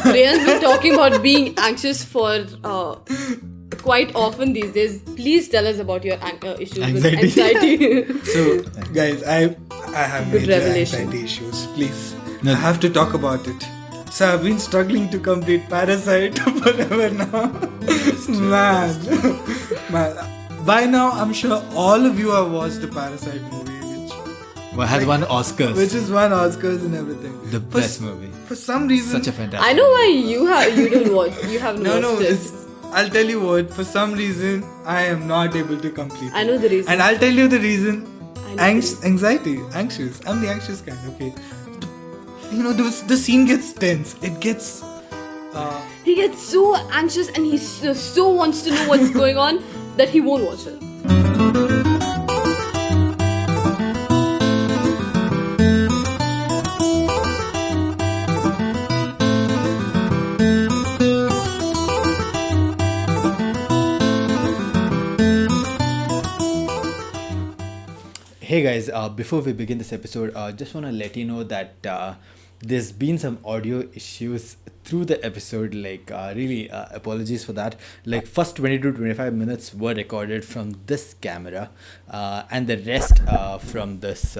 Rayan's been talking about being anxious for quite often these days. Please tell us about your issues with anxiety. So, guys, I have Good major revelation. anxiety issues. Please, No. I have to talk about it. So I've been struggling to complete Parasite forever now. Man. By now, I'm sure all of you have watched the Parasite movie, Well, has won Oscars. which is won Oscars and everything. The best movie. For some reason, Such a fantastic. I know why you didn't watch. You haven't no, watched it. I'll tell you what. For some reason, I am not able to complete. I know the reason. And I'll tell you the reason. I know the reason. Anxiety, anxious. I'm the anxious kind. Okay. You know, the scene gets tense. It gets. He gets so anxious and he so wants to know what's going on that he won't watch it. Hey guys, before we begin this episode, just want to let you know that there's been some audio issues through the episode. Really apologies for that. First 20 to 25 minutes were recorded from this camera, and the rest from this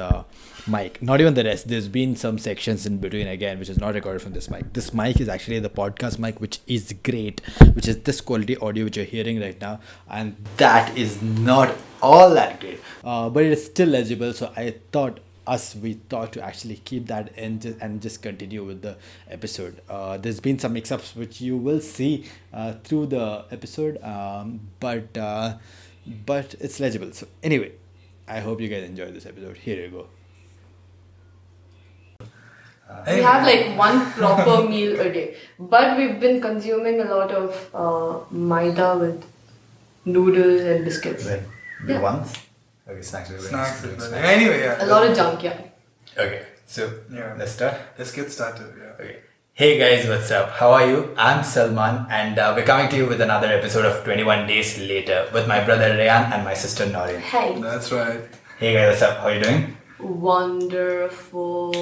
mic. Not even the rest. There's been some sections in between again, which is not recorded from this mic. This mic is actually the podcast mic, which is great, which is this quality audio which you're hearing right now, and that is not all that great, but it is still legible. So we thought to actually keep that in and just continue with the episode. There's been some mix-ups which you will see through the episode, but it's legible. So anyway, I hope you guys enjoyed this episode. Here you go. We have one proper meal a day, but we've been consuming a lot of maida with noodles and biscuits. The Yeah. ones? Okay, snacks. Snacks. Anyway, yeah. A lot of junk, yeah. Okay, so Yeah. let's start. Let's get started. Yeah. Okay. Hey guys, what's up? How are you? I'm Salman, and we're coming to you with another episode of 21 Days Later with my brother Rayan and my sister Naureen. Hey. That's right. Hey guys, what's up? How are you doing? Wonderful.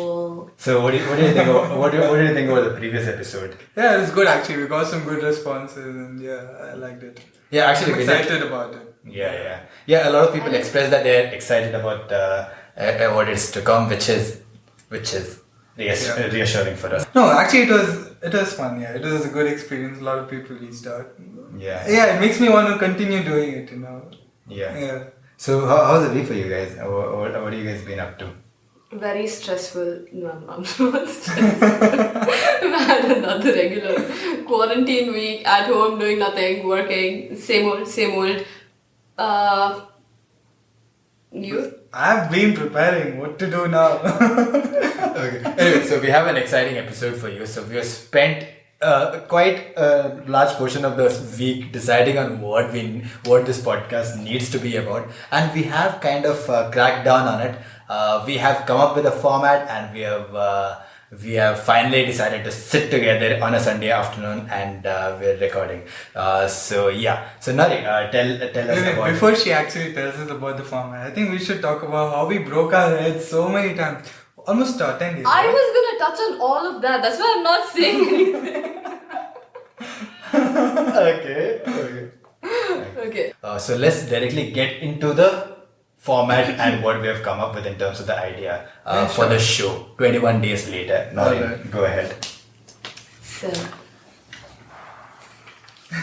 So what do you think? What do you think about the previous episode? Yeah, it was good actually. We got some good responses, and yeah, I liked it. Yeah, actually, I'm we did. excited about it. Yeah. A lot of people express that they're excited about what is to come, which is reassuring for us. No, actually, it was fun. Yeah, it was a good experience. A lot of people reached out. Yeah. Yeah, it makes me want to continue doing it. You know. Yeah. Yeah. So how's the week for you guys? What have you guys been up to? Very stressful. No, I'm not stressed. We've had another regular quarantine week at home, doing nothing, working, same old. You? I've been preparing what to do now. Okay. Anyway, so we have an exciting episode for you. So we have spent quite a large portion of the week deciding on what this podcast needs to be about, and we have kind of cracked down on it. We have come up with a format, and we have finally decided to sit together on a Sunday afternoon, and we're recording. So Nari, tell us about. Before she actually tells us about the format, I think we should talk about how we broke our heads so many times. Almost 10 days. I right? was gonna touch on all of that. That's why I'm not saying anything. Okay. So let's directly get into the format and what we have come up with in terms of the idea for the show. 21 Days Later. Nari, Alright. go ahead. So,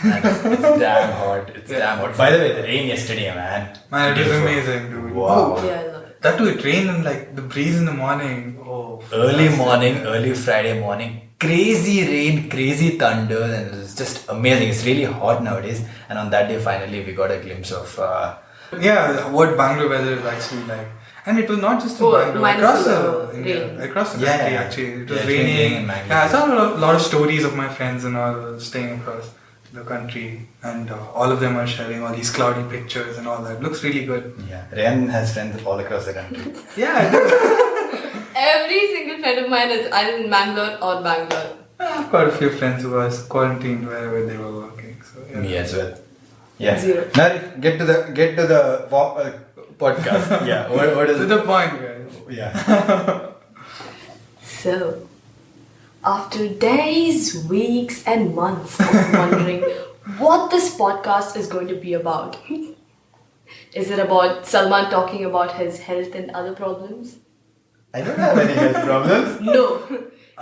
And it's damn hot. It's damn hot. By the way, the rain yesterday, man. Man, it was Beautiful. amazing, dude. Wow. yeah, I love it. That too, it rained and the breeze in the morning. Oh, Early Friday morning. Crazy rain, crazy thunder, and it was just amazing. It's really hot nowadays. And on that day, finally, we got a glimpse of. Yeah, what Bangalore weather is actually like. And it was not just in Oh, Bangalore, minus across the India, rain. across the Yeah, country yeah. actually. It Yeah, was it's been raining raining. in Bangalore. Yeah, I saw a lot of stories of my friends and all staying across the country, and all of them are sharing all these cloudy pictures and all that. Looks really good. Yeah, Rayan has friends all across the country. Yeah, I do. Every single friend of mine is either in Bangalore or Bangalore. I've got a few friends who are quarantined wherever they were working. So yeah. Me as well. Yeah. Zero. Nari, get to the podcast. Yeah. What is To the point, guys. Yeah. So, After days, weeks, and months of wondering what this podcast is going to be about. Is it about Salman talking about his health and other problems? I don't have any health problems. No.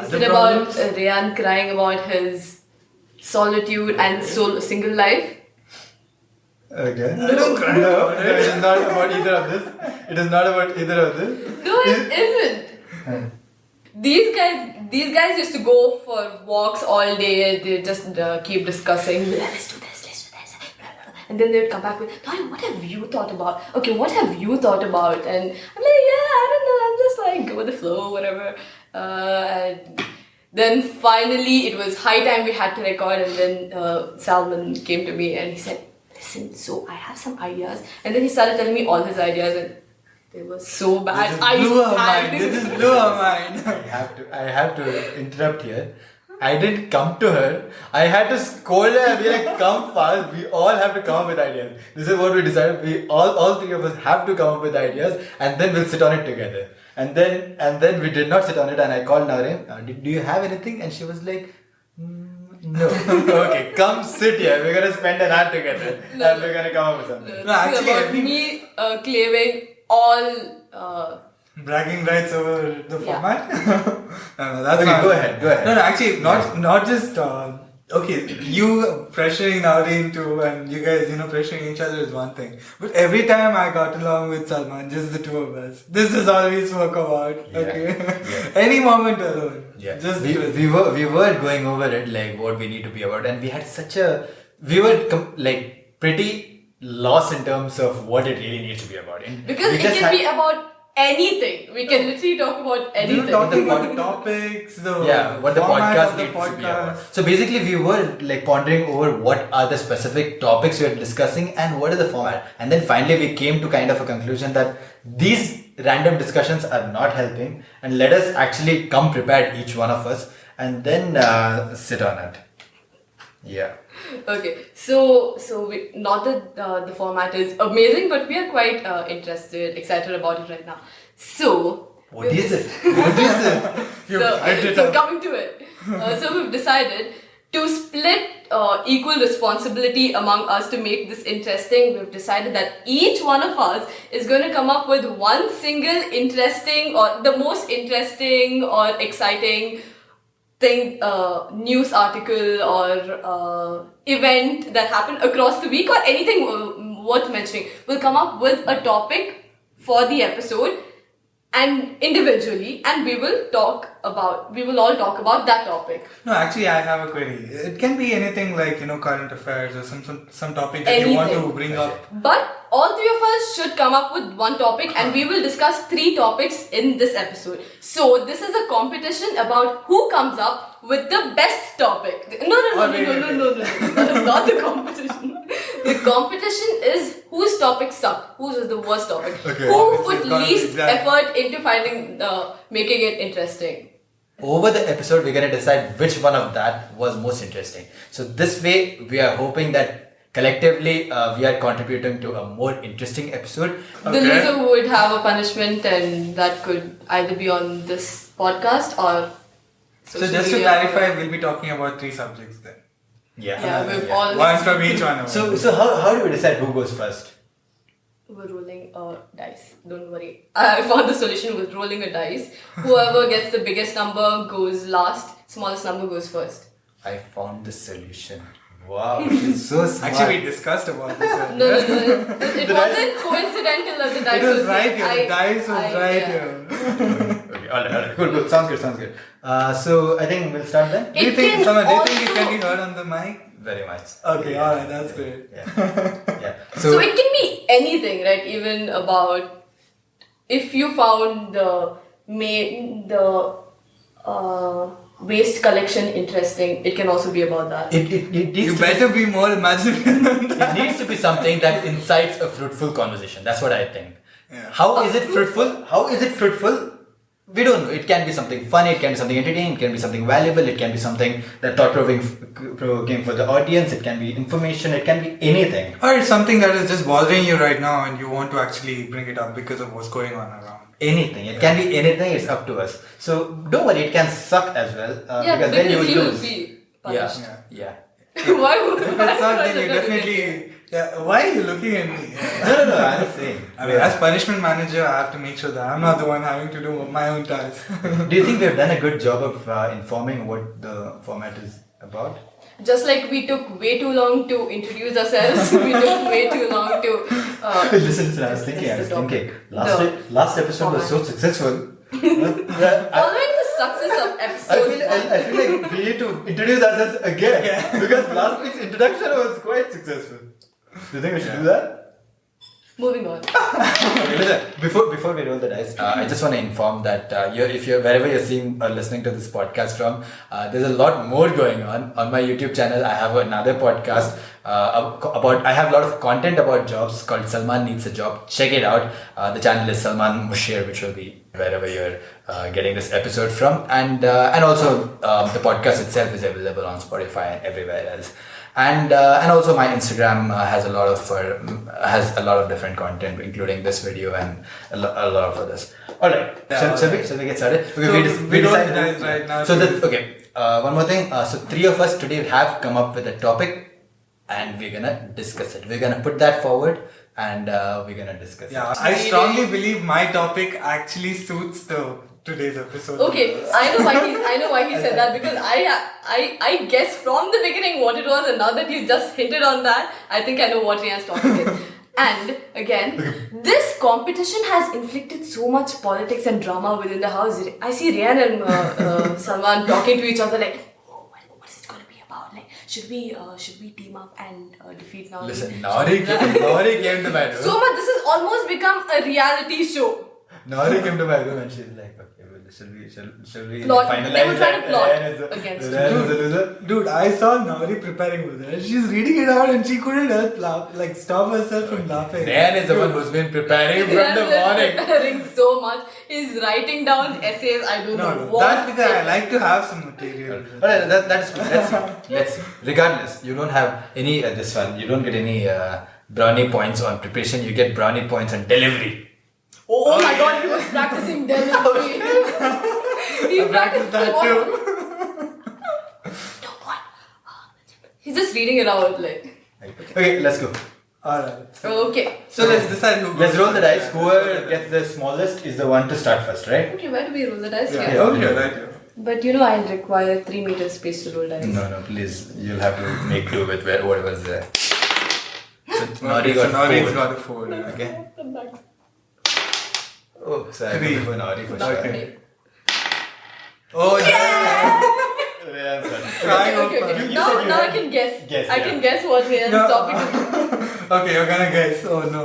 Is Other it about problems? Rayan crying about his solitude and single life? Okay. I don't cry No, about it is not about either of this. It is not about either of this. No, it isn't. These guys used to go for walks all day. They just keep discussing. Let's do this. And then they would come back with, Naureen, what have you thought about? Okay, what have you thought about? And I'm like, yeah, I don't know. I'm just like, go with the flow, whatever. And then finally, it was high time we had to record. And then Salman came to me and he said, listen, so I have some ideas. And then he started telling me all his ideas and they were so bad. This is blew her mind. I have to interrupt here. I didn't come to her. I had to scold her and be like, come fast. We all have to come up with ideas. This is what we decided. We all three of us have to come up with ideas and then we'll sit on it together. And then we did not sit on it and I called Naureen. Do you have anything? And she was like, no. Okay, come sit here. We're going to spend an hour together and we're going to come up with something. No, actually, about I think- me claiming all Bragging rights over the Yeah. format? No, that's Okay, not... go ahead. No, actually, not just... okay, you pressuring Naureen too and you guys, pressuring each other is one thing. But every time I got along with Salman, just the two of us, this is all we spoke about, Yeah. okay? Yeah. Any moment alone. Yeah, Just we were going over it like what we need to be about, and we had we were pretty lost in terms of what it really needs to be about. And because we it just can be about anything. We can literally talk about anything. talking about the topics, what the format podcast of the needs to be about. podcast. So basically, we were like pondering over what are the specific topics we are discussing and what is the format. And then finally, we came to kind of a conclusion that these random discussions are not helping, and let us actually come prepared, each one of us, and then sit on it. Yeah. Okay, so not that the format is amazing, but we are quite excited about it right now. So What is it? What is it? So coming to it, so we've decided to split equal responsibility among us to make this interesting. We've decided that each one of us is going to come up with one single interesting or the most interesting or exciting thing, news article or event that happened across the week or anything worth mentioning. We'll come up with a topic for the episode and individually, and we will all talk about that topic. No, actually, I have a query. It can be anything like, current affairs or some topic that you want to Anything. bring up. But all three of us should come up with one topic and we will discuss 3 topics in this episode. So this is a competition about who comes up with the best topic. No. That is not the competition. The competition is whose topic sucked, whose was the worst topic. Okay. Who Obviously, put it's gonna be least that. effort into making it interesting. Over the episode, we're going to decide which one of that was most interesting. So this way, we are hoping that collectively we are contributing to a more interesting episode. The loser would have a punishment and that could either be on this podcast or So social just to media clarify, or- we'll be talking about 3 subjects then. Yeah, we've all... One from each one. So how do we decide who goes first? We're rolling a dice. Don't worry. I found the solution with rolling a dice. Whoever gets the biggest number goes last. Smallest number goes first. I found the solution. Wow, she's so smart. Actually, we discussed about this earlier. No. It wasn't coincidental that the dice It was was right here. The dice was right yeah. here. Okay, all right. Cool. Sounds good. So I think we'll start then. Do you It think can it can also- be heard on the mic? Very much. Okay, alright, that's great. Yeah. So it can be anything, right? Even about if you found the waste collection interesting, it can also be about that. It needs You to better be more imaginative than that. It needs to be something that incites a fruitful conversation. That's what I think. Yeah. How is it fruitful? We don't know. It can be something funny, it can be something entertaining, it can be something valuable, it can be something that thought-provoking for the audience, it can be information, it can be anything. Or it's something that is just bothering you right now and you want to actually bring it up because of what's going on around. anything. It can be anything. It's up to us. So don't worry. It can suck as well. Because then you will he will lose. be punished. Yeah. Why would If it's not, then you definitely. Yeah, why are you looking at me? No. I'm just saying. I mean, as punishment manager, I have to make sure that I'm not the one having to do my own tasks. Do you think we've done a good job of informing what the format is about? Just like we took way too long to introduce ourselves, we took way too long to. Listen. I was thinking. Last episode was so successful. Following the success of episode I feel like we need to introduce ourselves again because last week's introduction was quite successful. Do you think we should do that? Moving on. Okay, listen. Before we roll the dice, I just want to inform that if you're wherever you're seeing or listening to this podcast from, there's a lot more going on my YouTube channel. I have another podcast about. I have a lot of content about jobs called Salman Needs a Job. Check it out. The channel is Salman Mushir, which will be wherever you're getting this episode from, and also the podcast itself is available on Spotify and everywhere else. And also my Instagram has a lot of different content, including this video and a lot of others. All right, shall we get started? Okay, we decided right now. So one more thing. So three of us today have come up with a topic, and we're gonna discuss it. We're gonna put that forward, and we're gonna discuss it. Yeah, I strongly believe my topic actually suits today's episode. Okay, I know why he said that, because I guessed from the beginning what it was, and now that you just hinted on that, I think I know what Rayan's topic is. And again, this competition has inflicted so much politics and drama within the house. I see Rayan and Salman talking to each other like, oh, what's it going to be about? Like, should we team up and defeat Naureen? Listen, Naureen came to my room. So much. This has almost become a reality show. Naureen came to my room and she's like, okay, well, shall we plot. finalize They were trying to plot that against Rayan is a loser? Dude, I saw Nauri preparing with her. She's reading it out and she couldn't help stop herself from laughing. Rayan is the one who's been preparing from the morning. Preparing so much. He's writing down essays. I don't know what. That's because I like to have some material. Alright, that's good. Let's see. Regardless, you don't have any this one. You don't get any brownie points on preparation. You get brownie points on delivery. Oh my god, he was practicing delivery. He practiced that too. No, what? He's just reading it out like. Okay, let's go. Alright. Okay. So let's decide who goes. Let's roll the dice. Whoever gets the smallest is the one to start first, right? Okay, where do we roll the dice Yeah, here? okay, right here. But I'll require 3 meters space to roll dice. No, please. You'll have to make do with whatever's there. So Nauri's got a 4. Okay. Oh, so I Three. go for Nauri for sure. Okay. Oh yeah! Rayan's got it. Trying Okay. open. You Now said you I had- can guess. Guess, I yeah. can guess what Rayan's No. topic is. Okay, you're gonna guess. Oh no.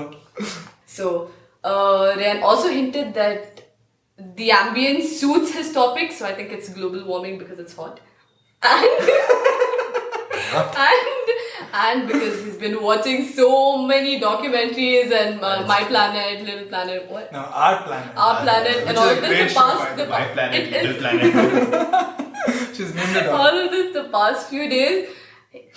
So, Rayan also hinted that the ambience suits his topic, so I think it's global warming because it's hot. And because he's been watching so many documentaries and My Planet, Little Planet, what? No, Our Planet. Our Planet, Which and is all a of this great the show, past. by the way. My planet, It is- little planet. She's named it all all. of this the past few days.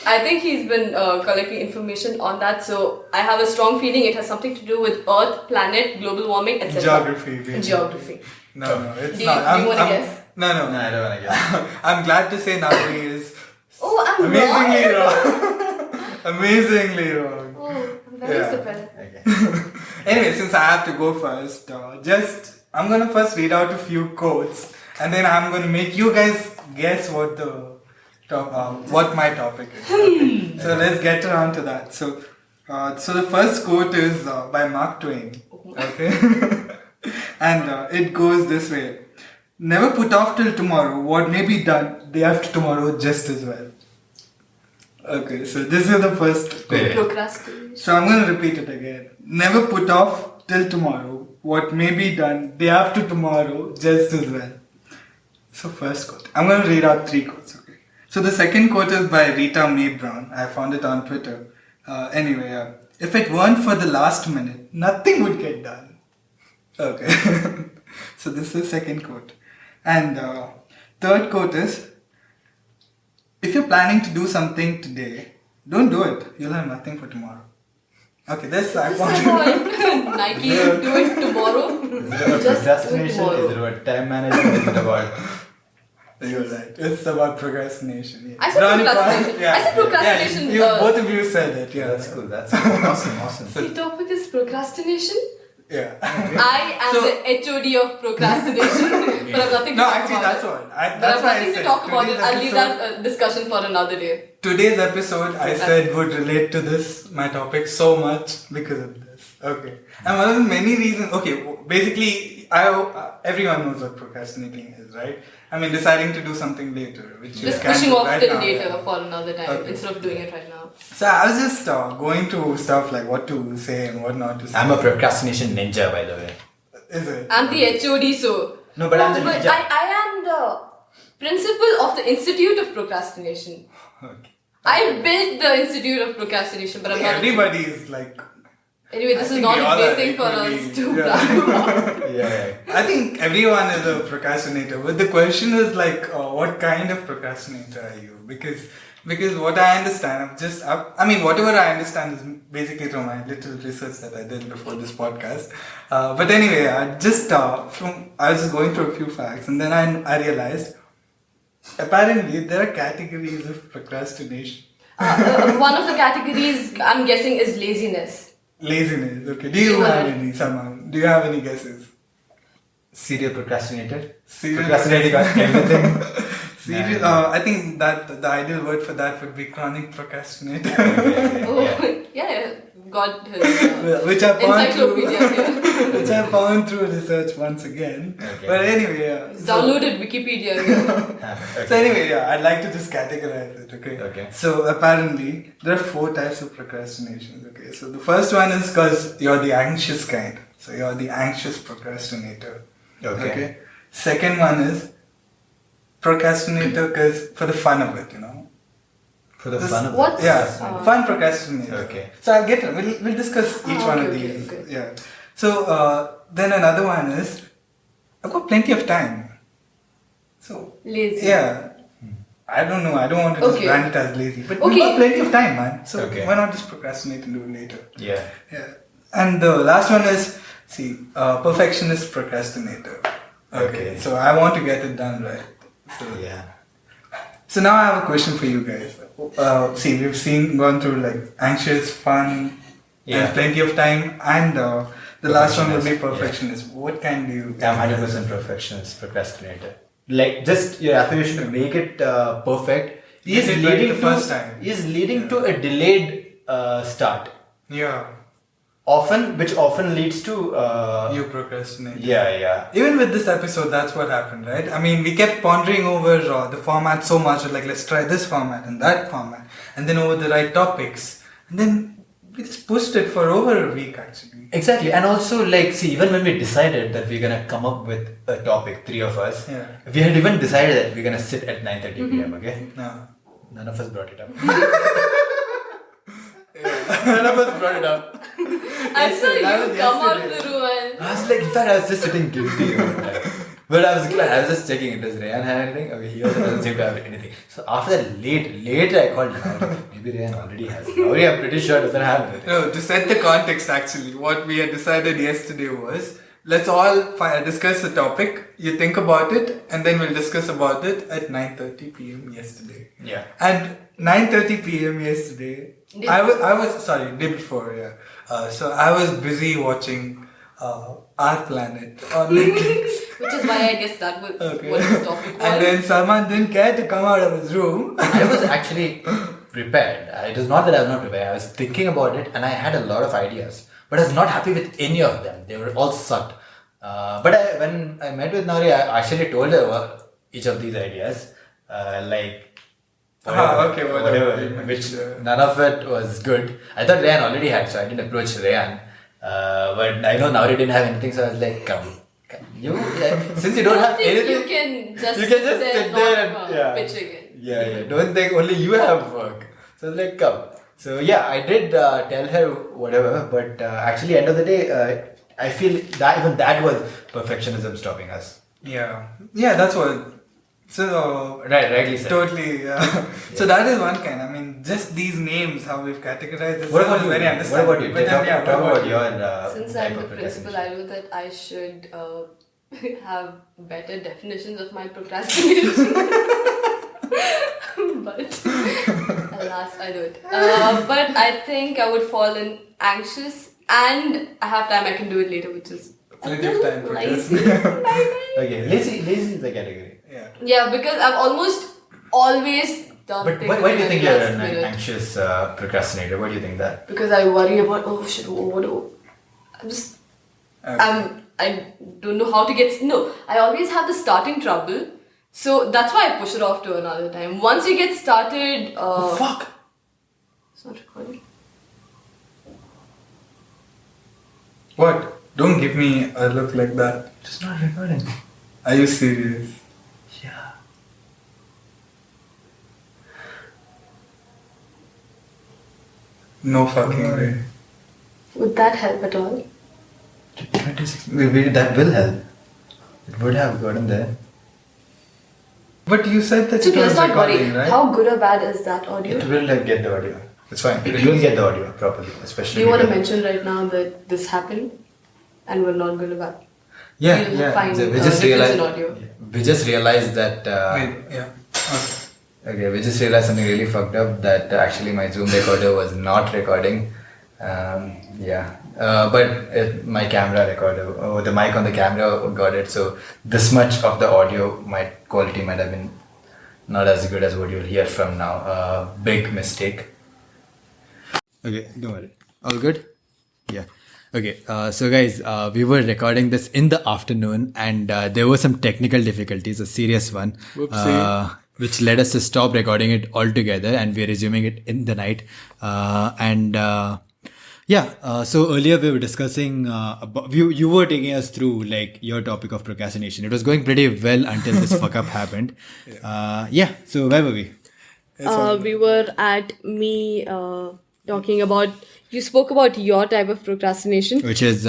I think he's been collecting information on that, so I have a strong feeling it has something to do with Earth, planet, global warming, etc. Geography. Basically. Geography. No, it's Do you- not. do you wanna guess? No, No. I don't want to guess. I'm glad to say Nauri is Oh, I'm amazingly wrong. wrong. Amazingly wrong. Oh, I'm very Yeah. surprised. Okay. Anyway, since I have to go first, I'm gonna first read out a few quotes, and then I'm gonna make you guys guess what what my topic is. Okay? So let's get around to that. So the first quote is by Mark Twain. Okay, and it goes this way: "Never put off till tomorrow what may be done day after tomorrow just as well." Okay, so this is the first quote. Yeah. Procrastination. So I'm going to repeat it again. Never put off till tomorrow what may be done day after tomorrow just as well. So first quote. I'm going to read out 3 quotes. Okay. So the second quote is by Rita Mae Brown. I found it on Twitter. Anyway, if it weren't for the last minute, nothing would get done. Okay. So this is the second quote. And third quote is, if you're planning to do something today, don't do it. You'll have nothing for tomorrow. Okay, this I found. Nike, do it tomorrow. Is it about Just procrastination? tomorrow. Is it about time management? Is it about... You're right. It's about procrastination. Yeah. I said procrastination. I said procrastination. Yeah, both of you said it. Yeah, That's cool. That's cool. Awesome. The topic is procrastination. Yeah. I am the HOD of procrastination, but I've nothing to No, talk actually, about that's it. what. But I've That's why I nothing said. to talk about it. today's I'll leave episode- that discussion for another day. Today's episode, I said, would relate to this, my topic, so much because of this. Okay. And one of the many reasons, okay, basically, everyone knows what procrastinating is, right? I mean, deciding to do something later, which you Just can pushing do off right till now, later yeah. for another time Okay. instead of doing it right now. So I was just going through stuff like what to say and what not to say. I'm a procrastination ninja, by the way. Is it? I'm the HOD, so. No, but I'm the But ninja. I am the principal of the Institute of Procrastination. Okay. I built the Institute of Procrastination, but I'm not. Everybody is like. Anyway, I this is think not we a all great are thing for us equally- to yeah. brag about. Yeah. I think everyone is a procrastinator, but the question is like, what kind of procrastinator are you? Because what I understand, I mean, whatever I understand is basically from my little research that I did before this podcast. But anyway, I was just going through a few facts, and then I realized apparently there are categories of procrastination. One of the categories I'm guessing is laziness. Laziness. Okay. Do you have any, Salman? Do you have any guesses? Serial procrastinator. Serial Procrastinating on everything. Serious. Nah. I think that the ideal word for that would be chronic procrastinator, Oh, yeah, got his which I found encyclopedia through, here. which I found through research once again. Okay. But anyway, yeah. Downloaded Wikipedia here. So anyway, yeah, I'd like to just categorize it. Okay. Okay. So apparently there are 4 types of procrastination. Okay. So the first one is because you're the anxious kind. So you're the anxious procrastinator. Okay. Second one is procrastinator because for the fun of it, For the fun of What? it. Yeah, Oh. fun procrastinator. Okay. So I'll get we'll discuss each one of okay, these. okay. Yeah. So then another one is I've got plenty of time. So Lazy. yeah. I don't know. I don't want to just Okay. brand it as lazy, but Okay. we've got plenty of time, man. So Okay. why not just procrastinate and do it later? Yeah. Yeah. And the last one is perfectionist procrastinator. Okay. So I want to get it done right. So, Yeah. so now I have a question for you guys. We've gone through like anxious, fun, Yeah. and plenty of time, and the last one will be Perfectionist, perfectionist. What kind do you? I'm 100% perfectionist, procrastinator. Like, just your affirmation to make it perfect Is it right the first time? is leading to a delayed start. Yeah, Which often leads to you procrastinate. yeah. Even with this episode, that's what happened, right? I mean, we kept pondering over the format so much, like let's try this format and that format, and then over the right topics, and then we just pushed it for over a week actually. Exactly, and also like, see, even when we decided that we're gonna come up with a topic, 3 of us, Yeah. we had even decided that we're gonna sit at 9:30 p.m. Okay, No. none of us brought it up. None of us brought it up. I saw That you was come out of yesterday. the room and I was like, in fact, I was just sitting guilty all the time. But I was glad. I was just checking. Does Rayan have anything? Okay, he also doesn't seem to have anything. So after that, later I called Nauri. Maybe Rayan already has. Nauri, I'm pretty sure doesn't have anything. No, to set the context, actually, what we had decided yesterday was let's all discuss the topic. You think about it, and then we'll discuss about it at 9:30 p.m. yesterday. Yeah. And 9:30 p.m. yesterday, I was sorry, day before, yeah. So I was busy watching Our Planet on Netflix. which is why I guess that was Okay. what the topic was. And then Salman didn't care to come out of his room. I was actually prepared. It was not that I was not prepared. I was thinking about it and I had a lot of ideas. But I was not happy with any of them. They were all sucked. But when I met with Nauri, I actually told her each of these ideas. Whatever, which none of it was good. I thought Rayan already had, so I didn't approach Rayan. But I know Nauri didn't have anything, so I was like, come. Since you don't have think anything, you can just you can just sit sit there there not and yeah. pitching it. Yeah. Don't think only you have work. So I was like, come. So yeah, I did tell her whatever, but actually, end of the day, I feel that even that was perfectionism stopping us. Yeah, that's what. So Rightly said. totally. So that is one kind. I mean, just these names, how we've categorized this. What about you? Very What understandable. about you? But then, Talk about your. Since type I'm the of principal, procrastination. I know that I should have better definitions of my procrastination. But alas, I don't. But I think I would fall in anxious, and I have time. I can do it later, which is Plenty of time for lazy. Okay, lazy is the category. Yeah. Yeah, because I've almost always done But things why do you at think the you're last an minute. anxious procrastinator? Why do you think that? Because I worry about I'm just I don't know how to get. No, I always have the starting trouble, so that's why I push it off to another time. Once you get started, Fuck! it's not recording. What? Don't give me a look like that. It's not recording. Are you serious? Yeah. No fucking way. Would that help at all? 26. That will help. It would have gotten there. But you said that It's it okay, was let's not worry. recording, right? How good or bad is that audio? It will get the audio. It's fine. It will get the audio properly, Do especially. you want to because- mention right now that this happened and we're not good or bad? Yeah, We'll yeah. find So we a just difference in realized. audio. We just realized that. Wait, yeah. Okay, we just realized something really fucked up, that actually my Zoom recorder was not recording. But my camera recorder, or the mic on the camera got it, so this much of the audio quality might have been not as good as what you'll hear from now. Big mistake. Okay, don't worry. All good? Yeah. Okay, so guys, we were recording this in the afternoon, and there were some technical difficulties, a serious one, which led us to stop recording it altogether, and we're resuming it in the night. So earlier we were discussing, about, you were taking us through like your topic of procrastination. It was going pretty well until this fuck up happened. So where were we? We were at me talking about. You spoke about your type of procrastination. Which is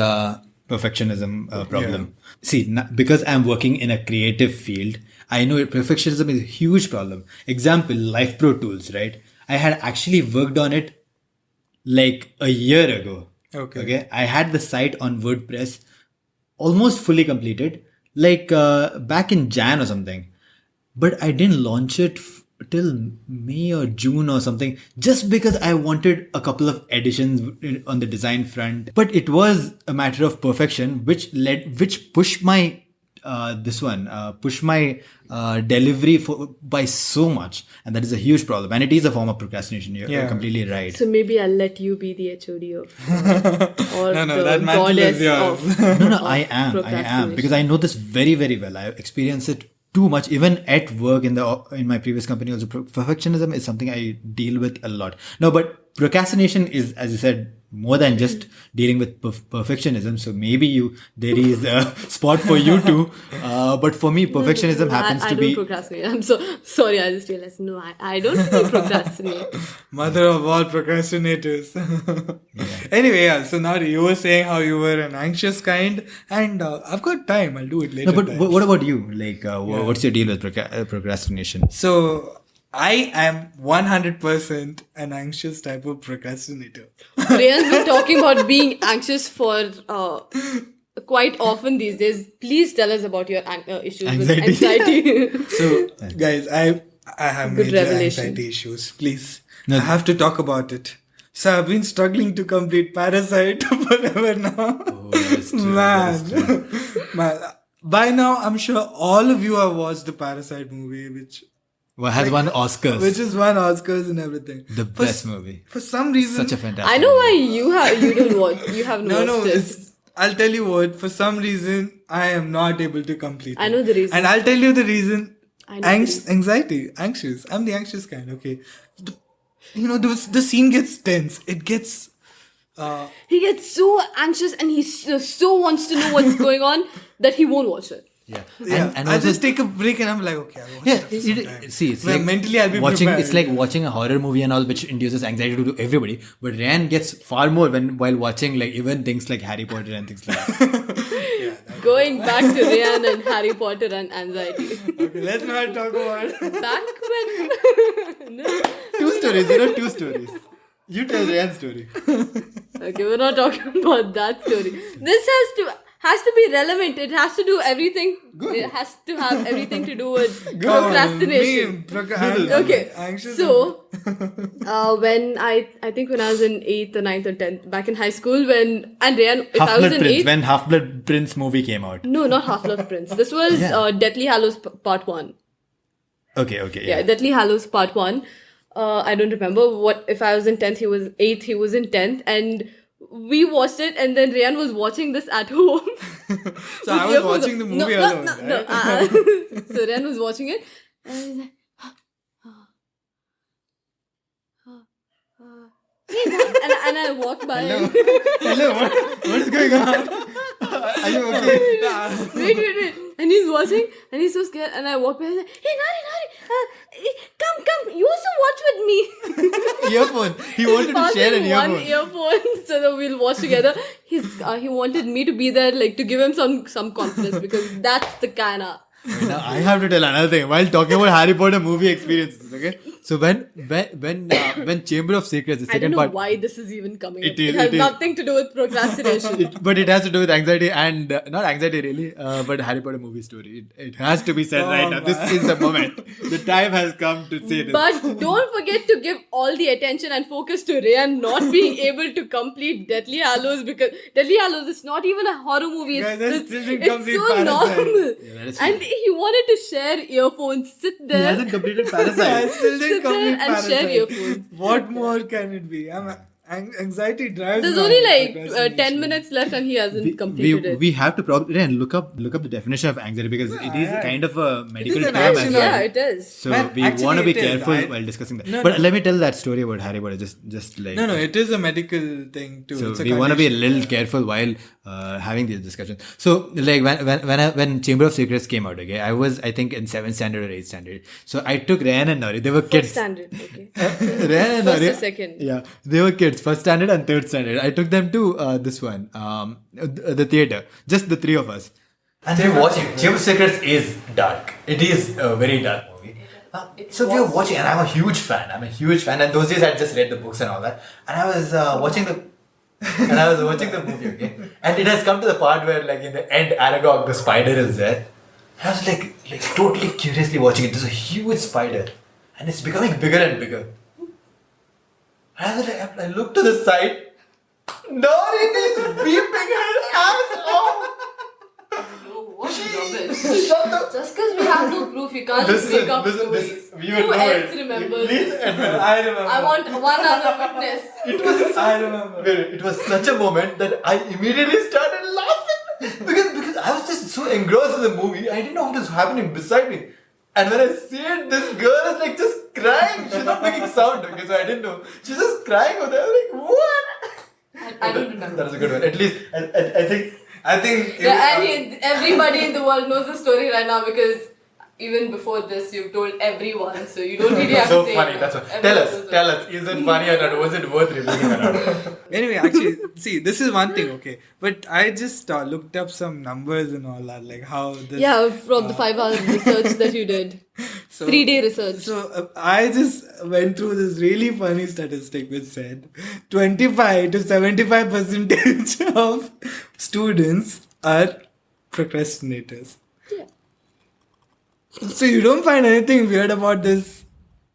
perfectionism problem. See, because I'm working in a creative field, I know perfectionism is a huge problem. Example, Life Pro Tools, right? I had actually worked on it like a year ago. Okay. I had the site on WordPress almost fully completed, like back in Jan or something. But I didn't launch it till May or June or something, just because I wanted a couple of additions on the design front. But it was a matter of perfection, which pushed my delivery by so much, and that is a huge problem, and it is a form of procrastination. You're completely right. So maybe I'll let you be the HOD of or No, the that mantle is goddess yours. of No, of I am procrastination. because I know this very, very well. I experienced it too much, even at work in my previous company. Also, perfectionism is something I deal with a lot. No, but procrastination is, as you said, more than just dealing with perfectionism. So maybe there is a spot for you too. But for me, perfectionism happens I to don't be. procrastinate. I'm so sorry. I just realized. No, I don't really procrastinate. Mother of all procrastinators. Anyway, so now you were saying how you were an anxious kind, and I've got time. I'll do it later. No, but what about you? Like, what's your deal with procrastination? So I am 100% an anxious type of procrastinator. Rayan's been talking about being anxious for quite often these days. Please tell us about your issues with anxiety. So, guys, I have Good major revelation. anxiety issues. Please, No. I have to talk about it. So I've been struggling to complete Parasite forever now. Man. By now, I'm sure all of you have watched the Parasite movie, which Has won Oscars. which is won Oscars and everything. The best movie. For some reason, Such a fantastic. I know why you don't watch. You haven't no, watched it. I'll tell you what. For some reason, I am not able to complete. I know the reason. and I'll tell you the reason. I know the reason. Anxiety, anxious. I'm the anxious kind. Okay, the scene gets tense. It gets. He gets so anxious and he so wants to know what's going on that he won't watch it. Yeah. And I'll also- just take a break and I'm like, okay, I'll watch it after some time. It's Well, like mentally I'll be watching. prepared. It's like watching a horror movie and all, which induces anxiety to everybody. But Rayan gets far more while watching like even things like Harry Potter and things like that. going back to Rayan and Harry Potter and anxiety. Okay, let's not talk about Back when... No. Two stories, two stories. You tell Rayan's story. Okay, we're not talking about that story. This has to be relevant. It has to do everything. Good. It has to have everything to do with procrastination. Okay, so when I think when I was in 8th or 9th or 10th, back in high school, and Rayan, if I was in 8th... When Half-Blood Prince movie came out. No, not Half-Blood Prince. This was Deathly Hallows Part 1. Okay. Yeah, Deathly Hallows Part 1. I don't remember what, if I was in 10th, he was 8th, he was in 10th, and we watched it, and then Rayan was watching this at home. So I was watching the movie alone. No. So Rayan was watching it, and he's like, and I walked by. Hello, what is going on? Are you okay? Wait. And he's watching, and he's so scared, and I walk by and I say, hey, Nari, come, you also watch with me. Earphone. He wanted to share an earphone. One earphone so that we'll watch together. He wanted me to be there, like, to give him some confidence, because that's the kind of... Now I have to tell another thing while talking about Harry Potter movie experiences. Okay, so when Chamber of Secrets, the I don't second know part, why this is even coming. It It is- has it is. nothing to do with procrastination. but it has to do with anxiety and not anxiety really, but Harry Potter movie story. It has to be said right now. This is the moment. The time has come to say this. But don't forget to give all the attention and focus to Rayan not being able to complete Deathly Hallows, because Deathly Hallows is not even a horror movie. Guys, I still didn't It's complete so Parasite. normal. Yeah, that is And he wanted to share earphones, sit He there. hasn't completed I Parasite. still didn't Sit there complete and share Parasite. earphones. What more can it be? Anxiety drives. There's my only like procrastination. 10 minutes left and he hasn't completed it. We have to probably look up the definition of anxiety, because it is kind of a medical an term as action, well. Yeah, it is. So Man, we actually want to be it is. careful while discussing that. No, but no. let me tell that story about Harry Potter. Just like No, it is a medical thing too. So It's a we want to be a condition. little careful while having these discussions. So like when Chamber of Secrets came out, okay, I was, I think, in 7th standard or 8th standard. So I took Rayan and Nauri. They were kids. Standard, okay. Rayan and First Nauri. or second? Yeah, they were kids. 1st standard and 3rd standard. I took them to this one, the theater. Just the three of us. And they were watching. Chamber of Secrets is dark. It is a very dark movie. So we were watching, and I'm a huge fan. And those days I just read the books and all that. And I was watching the movie, okay? And it has come to the part where, like, in the end, Aragog, the spider, is there. And I was like totally curiously watching it. There's a huge spider. And it's becoming bigger and bigger. And I was like, I looked to the side. Naureen is weeping her ass off. What rubbish. Shut up. Just because we have no proof, you can't just make up stories. We would Who know else it. remembers? Please admit it. I remember. I want one other witness. I remember. It was such a moment that I immediately started laughing because I was just so engrossed in the movie. I didn't know what was happening beside me. And when I see it, this girl is like just crying. She's not making sound, okay, so I didn't know. She's just crying over there. I was like, what? I don't remember. That was a good one. At least, I think. Yeah, and everybody in the world knows the story right now, because even before this, you've told everyone, so you don't really have so to say funny. it. That's what. Everyone knows Tell us. Is it funny or not? Was it worth repeating or not? Anyway, actually, see, this is one thing, okay. But I just looked up some numbers and all that, like how this. Yeah, from the 5-hour research that you did. So, 3-day research. So I just went through this really funny statistic which said 25 to 75% of students are procrastinators. Yeah. So you don't find anything weird about this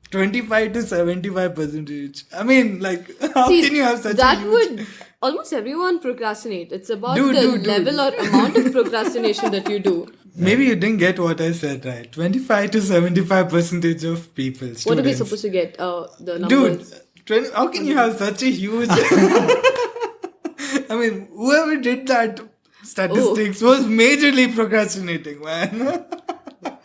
25 to 75%. I mean, like, how See, can you have such that a huge... would almost everyone procrastinate. It's about Dude, the dude. level or amount of procrastination that you do. Maybe you didn't get what I said right. 25 to 75% of people, students. What are we supposed to get? The Dude, numbers. 20, how can you have such a huge... I mean, whoever did that statistics was majorly procrastinating, man.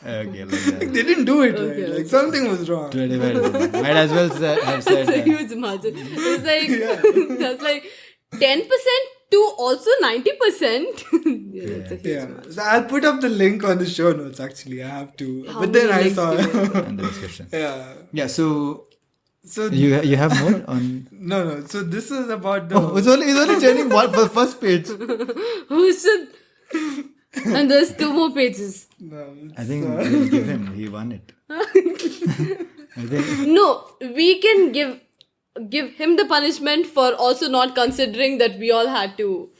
Okay, Like, they didn't do it Okay, right. okay. Like, something was wrong. Might as well have said. That's a huge margin. It's like that's like 10% to also 90%. Yeah, that's a huge Yeah, margin. so I'll put up the link on the show notes. Actually, I have to. How but then many I links saw. do you in the description. Yeah. Yeah. So So you have more on. no. So this is about the. Oh, it's only turning one for the first page. Who should? And there's 2 more pages. No, I think we'll give him. He won it. I think. No, we can give him the punishment for also not considering that we all had to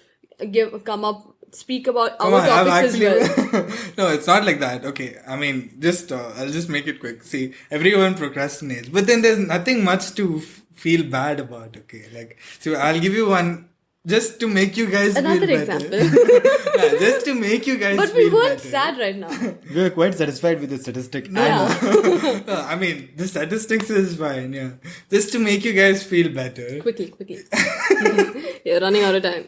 speak about Come our on, I've topics as actually. well. No, it's not like that. Okay, I mean, I'll just make it quick. See, everyone procrastinates, but then there's nothing much to feel bad about. Okay, like, so I'll give you one just to make you guys Another feel example. better. Yeah, just to make you guys But feel we weren't better. sad right now. We were quite satisfied with the statistic. Yeah. No, I mean, the statistics is fine, yeah. Just to make you guys feel better. Quickly. You're running out of time.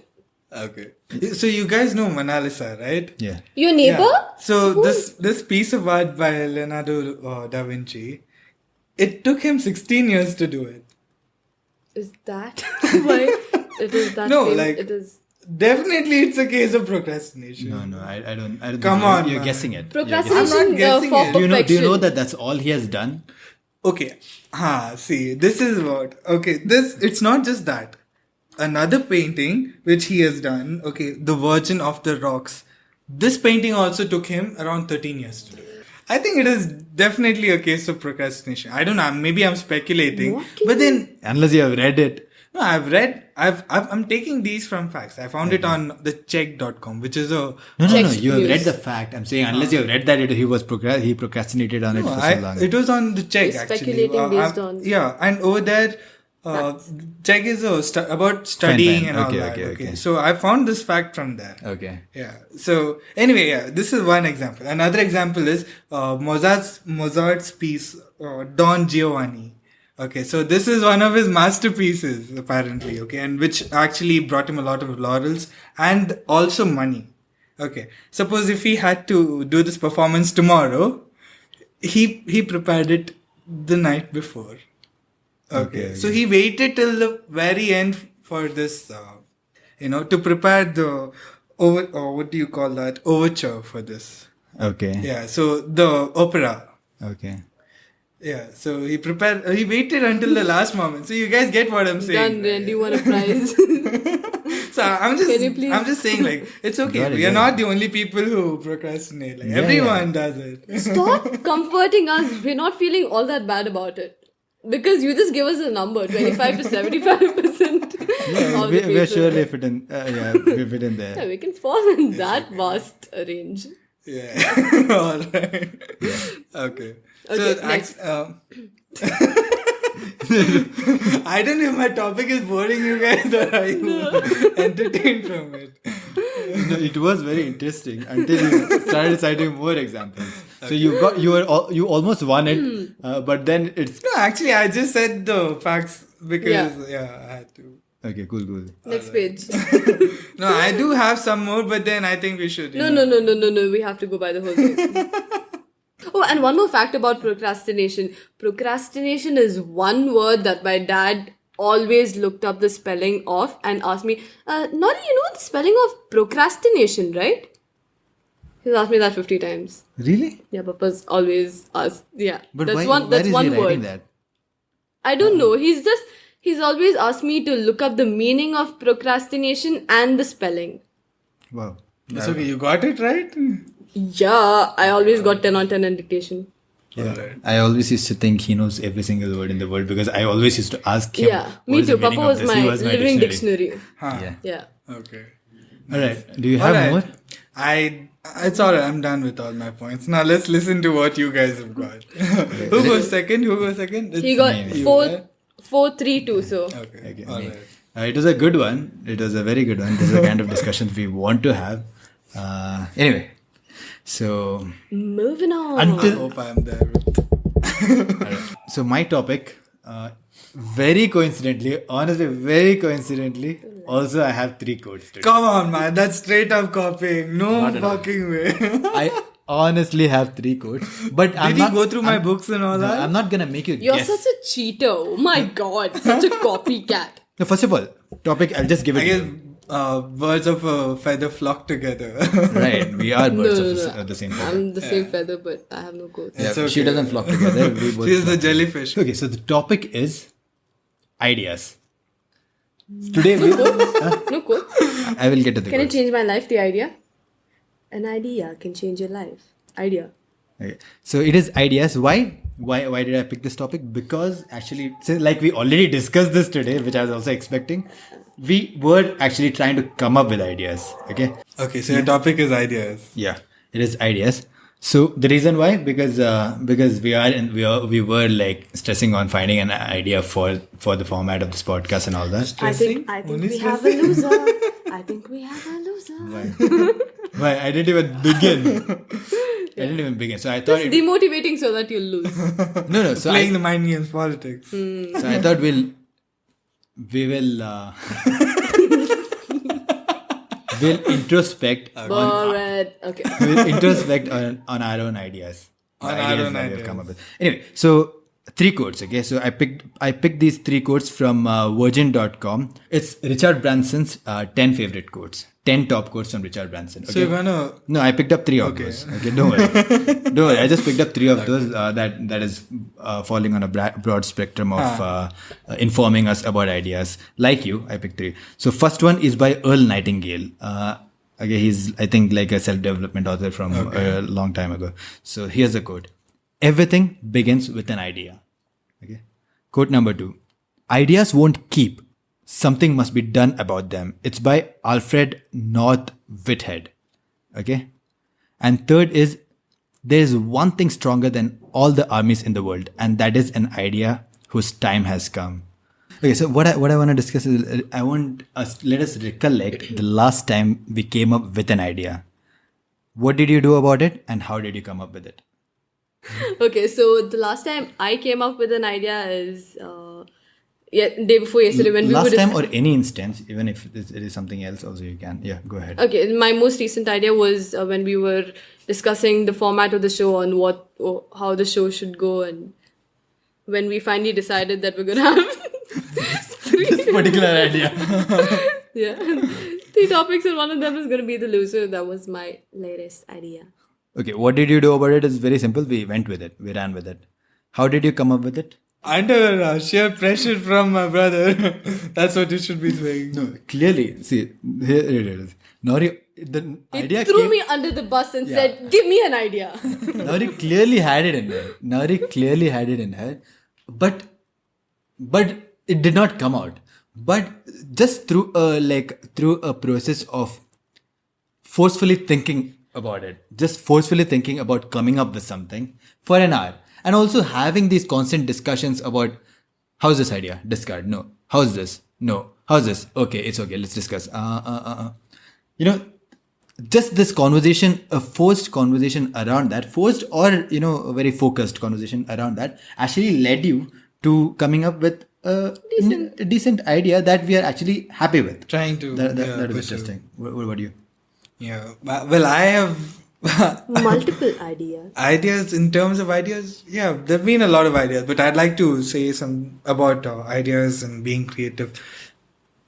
Okay. So you guys know Mona Lisa, right? Yeah. Your neighbor? Yeah. So this piece of art by Leonardo da Vinci, it took him 16 years to do it. Is that why it is that No, famous? like- It is Definitely, it's a case of procrastination. No, I don't. Come think on, you're man. guessing it. procrastination I'm not guessing for it. Do you perfection. know that that's all he has done? Okay. See, this is what. Okay, it's not just that. Another painting which he has done, okay, The Virgin of the Rocks. This painting also took him around 13 years to do. I think it is definitely a case of procrastination. I don't know, maybe I'm speculating. What can But then, Unless you have read it. no, I'm taking these from facts. I found it on the check.com, which is a... No. Check You have news. read the fact. I'm saying unless you have read that, he procrastinated on it No, for so long. it was on the check You're actually. speculating based on- Yeah, and over there, check is about studying Fine. and all Okay, that. okay. So I found this fact from there. Okay. Yeah. So anyway, yeah, this is one example. Another example is Mozart's piece Don Giovanni. Okay, so this is one of his masterpieces apparently. Okay, and which actually brought him a lot of laurels and also money. Okay, suppose if he had to do this performance tomorrow, he prepared it the night before. Okay. So he waited till the very end for this, to prepare the what do you call that, overture for this. Okay. Yeah. So the opera. Okay. Yeah. So he waited until the last moment. So you guys get what I'm saying. Done, and you want a prize. So I'm Can you please? just saying, like, it's okay. Got it, We are got not the only people who procrastinate. Like, Yeah, everyone does it. Stop comforting us. We're not feeling all that bad about it. Because you just give us a number, 25 to 75%. Yeah, of the we're people. surely fit in. We fit in there. Yeah, we can fall in that vast range. Yeah. All right. Okay. Okay, So, next. I don't know if my topic is boring you guys or are you entertained from it. No, it was very interesting until you started citing more examples. So you almost won it, but then it's No, actually, I just said the facts because, I had to. okay. Cool. Next page. No, I do have some more, but then I think we should. No. We have to go by the whole thing. Oh, and one more fact about procrastination. Procrastination is one word that my dad always looked up the spelling of and asked me, Nori, you know the spelling of procrastination, right? He's asked me that 50 times. Really? Yeah, Papa's always asked. Yeah, But that's why? one. Where That's is one he word. writing that? I don't know. He's always asked me to look up the meaning of procrastination and the spelling. Wow. It's okay, you got it right? Yeah, I always got 10 on 10 in dictation. Yeah. Alright. I always used to think he knows every single word in the world because I always used to ask him. Yeah, what me is the too. Papa meaning of was this. my He living dictionary. Huh. Yeah. Yeah. Okay. All right. Do you have Alright. more? It's alright, I'm done with all my points. Now let's listen to what you guys have got. Who goes second? He got you, 4, right? 4, 3, 2. So Okay. Okay. Alright. It was a good one. It was a very good one. This is the kind of discussions we want to have. Anyway, so moving on. I until hope I'm there. so my topic, very coincidentally, also I have 3 quotes today. Come on, man. That's straight up copying. No Not at all. fucking way. I honestly have 3 quotes, but I'm Did you not, go through my I'm- books and all No, that? I'm not gonna make you You're guess. such a cheater. Oh my god. Such a copycat. No, first of all, topic. I'll just give it. I to guess you. birds of a feather flock together. Right, we are birds No. of the same feather. I'm the same feather, but I have no quotes. Yeah, It's okay. she doesn't flock together. We both She's the flock. jellyfish. Okay, so the topic is ideas. Today we. No quotes. I will get to the Can it quotes. change my life, the idea? An idea can change your life. Idea. Okay. So it is ideas. Why? Why did I pick this topic? Because actually, so like we already discussed this today, which I was also expecting. We were actually trying to come up with ideas. Okay. Okay, so your topic is ideas. Yeah, it is ideas. So the reason why, because we were like stressing on finding an idea for the format of this podcast and all that. Stressing? I think Only we have a stressing? loser. I think we have a loser. Why I didn't even begin. I didn't even begin. So I thought It's demotivating so that you lose. no. So Playing the mind games politics. So I thought we will we'll introspect Okay. we'll introspect on our own ideas. On The our own that we've ideas. come up with. Anyway, so 3 quotes. Okay, so I picked these 3 quotes from Virgin.com. It's Richard Branson's 10 favorite quotes. 10 top quotes from Richard Branson. Okay? So you're gonna... No, I picked up 3 of those. Okay, don't worry. Don't worry. I just picked up 3 of those that is falling on a broad spectrum of informing us about ideas. Like you, I picked 3. So first one is by Earl Nightingale. Okay, he's I think like a self-development author from a long time ago. So here's a quote: "Everything begins with an idea." Okay. Quote number 2: "Ideas won't keep. Something must be done about them." It's by Alfred North Whitehead. Okay. And third is, "There is one thing stronger than all the armies in the world, and that is an idea whose time has come." Okay, so what I want to discuss is let us recollect the last time we came up with an idea. What did you do about it, and how did you come up with it? Okay, so the last time I came up with an idea is day before yesterday when we Last were time or any instance, even if it is something else, also you can. Yeah, go ahead. Okay, my most recent idea was when we were discussing the format of the show on how the show should go, and when we finally decided that we're gonna have This particular idea. 3 topics, and one of them is gonna be the loser. That was my latest idea. Okay, what did you do about it? It's very simple. We went with it. We ran with it. How did you come up with it? Under sheer pressure from my brother. That's what you should be saying. No, clearly. See, here it is. Nori, the idea He threw came... me under the bus and said, "Give me an idea." Nori clearly had it in her. But it did not come out. But just through a process of forcefully thinking about it, just forcefully thinking about coming up with something for an hour, and also having these constant discussions about how's this idea? Discard. No. How's this? No. How's this? Okay, it's okay. Let's discuss. You know, just this conversation, a forced conversation around that, forced or, a very focused conversation around that actually led you to coming up with a decent idea that we are actually happy with. Trying to... That is interesting. What about you? Yeah. Well, I have... Multiple ideas. Ideas, in terms of ideas, yeah, there have been a lot of ideas, but I'd like to say some about ideas and being creative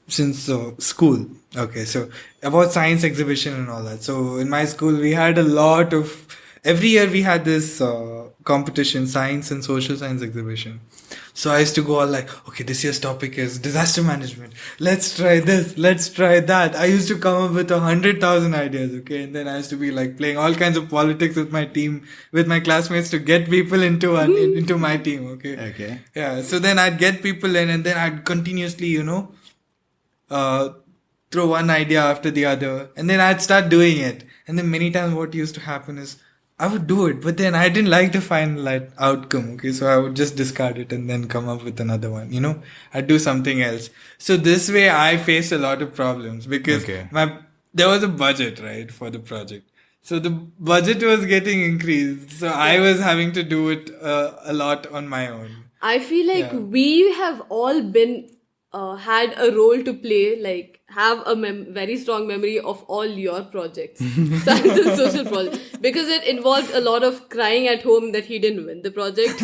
since school. Okay, so about science exhibition and all that. So in my school, we had a lot of... Every year we had this competition, science and social science exhibition. So I used to go all like, okay, this year's topic is disaster management. Let's try this. Let's try that. I used to come up with 100,000 ideas. Okay. And then I used to be like playing all kinds of politics with my team, with my classmates to get people into my team. Okay. Okay. Yeah. So then I'd get people in, and then I'd continuously, throw one idea after the other, and then I'd start doing it. And then many times what used to happen is I would do it, but then I didn't like the final outcome. Okay, so I would just discard it and then come up with another one. I'd do something else. So this way I faced a lot of problems because there was a budget, right, for the project. So the budget was getting increased. So I was having to do it a lot on my own. I feel like we have all been had a role to play, like have a very strong memory of all your projects, science and social projects, because it involved a lot of crying at home that he didn't win the project,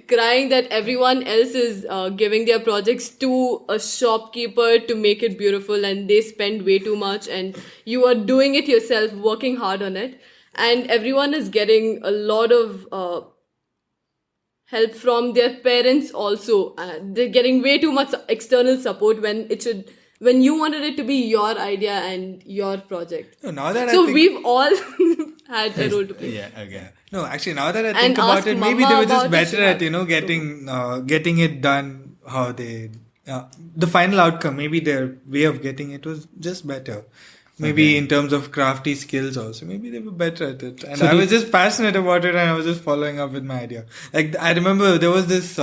crying that everyone else is giving their projects to a shopkeeper to make it beautiful and they spend way too much, and you are doing it yourself, working hard on it, and everyone is getting a lot of help from their parents also. They're getting way too much external support when it should when you wanted it to be your idea and your project. No, now that I So think, we've all had a role to play. Yeah, okay. no, actually, now that I And think about ask it, maybe Mama they were just about it, better she at, had getting it done how they, the final outcome, maybe their way of getting it was just better. Maybe in terms of crafty skills also, maybe they were better at it. And So I do was just passionate about it and I was just following up with my idea. Like, I remember there was this,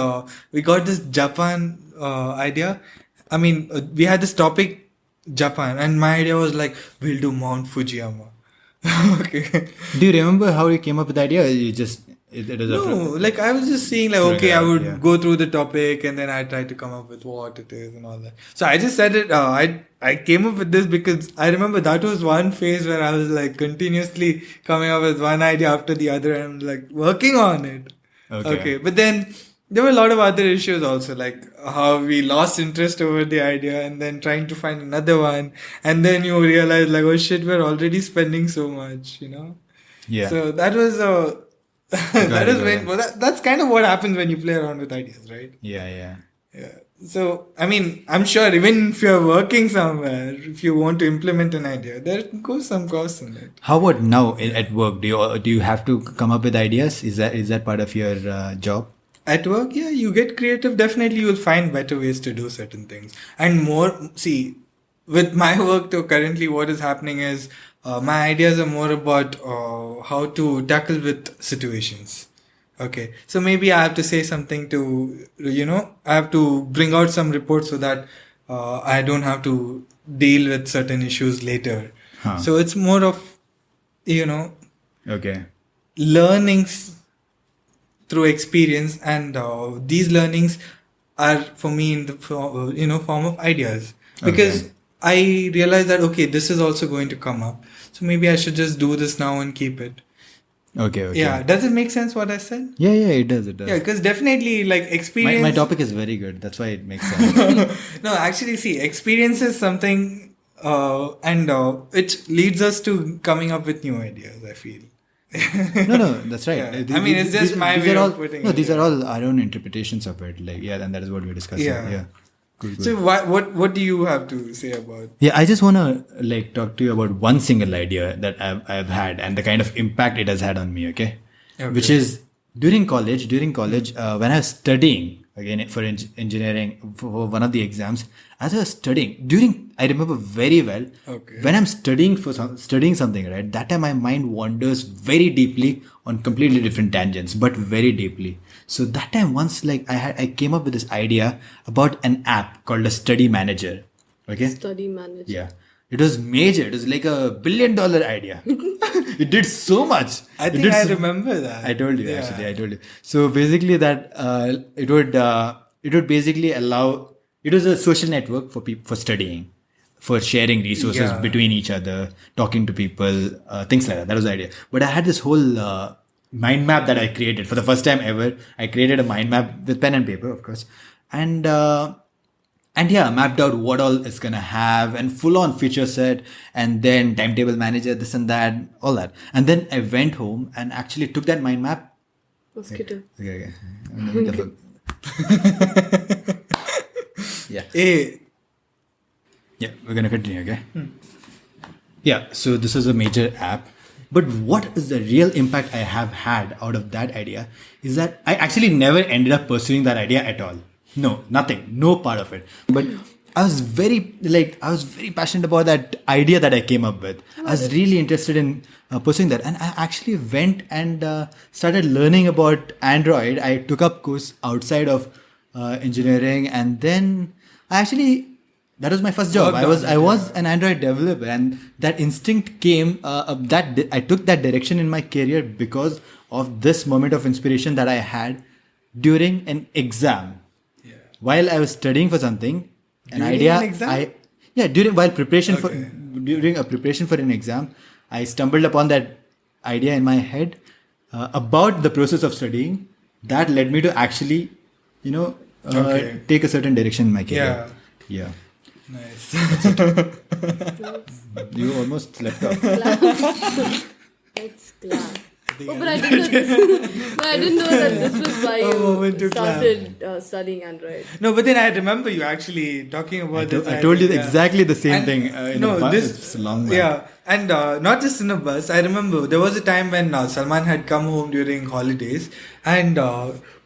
we got this Japan idea. I mean, we had this topic, Japan, and my idea was like, we'll do Mount Fujiyama. Okay. Do you remember how you came up with the idea? Or you just it was No, like I was just seeing like, okay, I would go through the topic and then I try to come up with what it is and all that. So I just said it, I came up with this because I remember that was one phase where I was like continuously coming up with one idea after the other and like working on it. Okay. But then there were a lot of other issues also, like how we lost interest over the idea and then trying to find another one. And then you realize like, oh shit, we're already spending so much, Yeah. So that was that's kind of what happens when you play around with ideas, right? Yeah. So, I mean, I'm sure even if you're working somewhere, if you want to implement an idea, there goes some cost in it. How about now at work? Do you have to come up with ideas? Is that part of your job? At work, yeah, you get creative. Definitely, you'll find better ways to do certain things. And more, see, with my work though, currently what is happening is my ideas are more about how to tackle with situations. Okay, so maybe I have to say something to, I have to bring out some reports so that I don't have to deal with certain issues later. So it's more of, Okay. learnings through experience, and these learnings are for me in the form of ideas, because I realize that this is also going to come up, so maybe I should just do this now and keep it. Okay. Yeah, does it make sense what I said? Yeah, it does. Yeah, because definitely like experience. My topic is very good. That's why it makes sense. No, actually, see, experience is something, and it leads us to coming up with new ideas, I feel. No, that's right. Yeah. I mean, it's just my way of putting it. These are all our own interpretations of it. Like, and that is what we're discussing. Yeah. Cool. So what do you have to say about? Yeah, I just want to talk to you about one single idea that I've had and the kind of impact it has had on me. Okay. Which is during college. When I was studying again for engineering for one of the exams, as I was studying I remember very well. When I'm studying something, right? That time my mind wanders very deeply on completely different tangents, but very deeply. So that time once I came up with this idea about an app called a Study Manager. Okay. Study Manager. Yeah. It was major. It was like $1 billion idea. It did so much. I think I remember that. I told you, actually. I told you. So basically that it would basically allow, it was a social network for people, for studying, for sharing resources between each other, talking to people, things like that. That was the idea. But I had this whole mind map that I created for the first time ever. I created a mind map with pen and paper, of course. And mapped out what all it's going to have and full on feature set, and then timetable manager, this and that, all that. And then I went home and actually took that mind map. Mosquito. Okay. Yeah. Yeah, we're going to continue, okay? Yeah, so this is a major app. But what is the real impact I have had out of that idea is that I actually never ended up pursuing that idea at all. No, nothing. No part of it. But I was very passionate about that idea that I came up with. I was really interested in pursuing that. And I actually went and started learning about Android. I took up course outside of engineering, and then that was my first job. I was an Android developer, and that instinct came, I took that direction in my career because of this moment of inspiration that I had during an exam. While I was studying for something, during a preparation for an exam, I stumbled upon that idea in my head about the process of studying. That led me to actually, take a certain direction in my career. Yeah. Nice. You almost slept off. Let's clap. Oh, but I didn't know this. But I didn't know that this was why moment you to clap. started studying Android. No, but then I remember you actually talking about this. I told you idea. exactly the same And thing in a bus. It's long back. Yeah, and not just in a bus. I remember there was a time when Salman had come home during holidays, and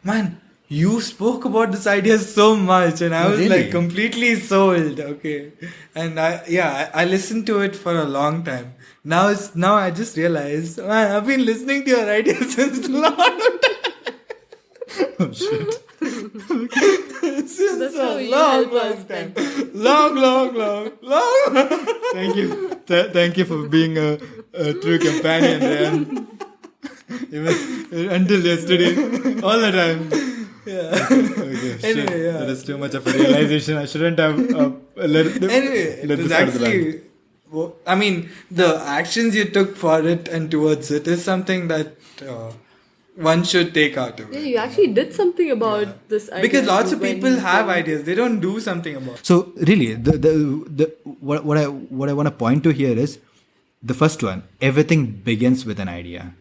man, you spoke about this idea so much, and I was really? like completely sold. Okay, and I listened to it for a long time. Now I just realized, man, I've been listening to your ideas since long time. Oh shit. Since That's how a you long, help long us time. then. Long. Thank you. Thank you for being a true companion, Rayan. Even until yesterday, all the time. Yeah. Okay, shit. Anyway, yeah. That is too much of a realization. I shouldn't have Anyway, it let was this out of the bag. actually. I mean, the actions you took for it and towards it is something that one should take out of Yeah, it. you actually did something about this idea. Because lots of when people you have told me. ideas, they don't do something about it. So really, what I want to point to here is the first one. Everything begins with an idea.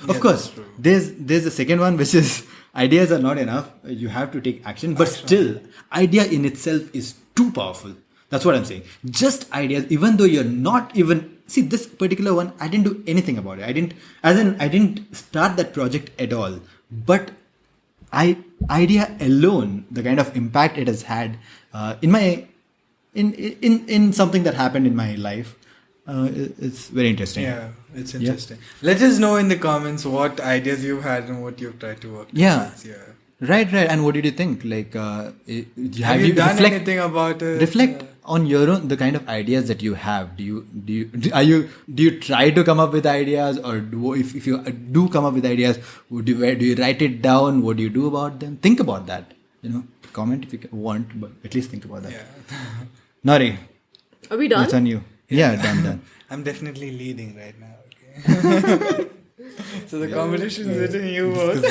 Of course, there's the second one, which is ideas are not enough. You have to take action, but still, idea in itself is too powerful. That's what I'm saying. Just ideas, even though you're not even see this particular one. I didn't do anything about it. I didn't start that project at all. But idea alone, the kind of impact it has had in something that happened in my life, it's very interesting. Yeah, it's interesting. Let us know in the comments what ideas you've had and what you've tried to work towards. Yeah. Right. And what did you think? Like, have you done anything about it? Reflect on your own, the kind of ideas that you have. Do you try to come up with ideas, or if you do come up with ideas, do you write it down? What do you do about them? Think about that. Comment if you want, but at least think about that. Yeah. Nari, Are we done? what's on you? Yeah, done. I'm definitely leading right now. Okay. So the competition is between you both.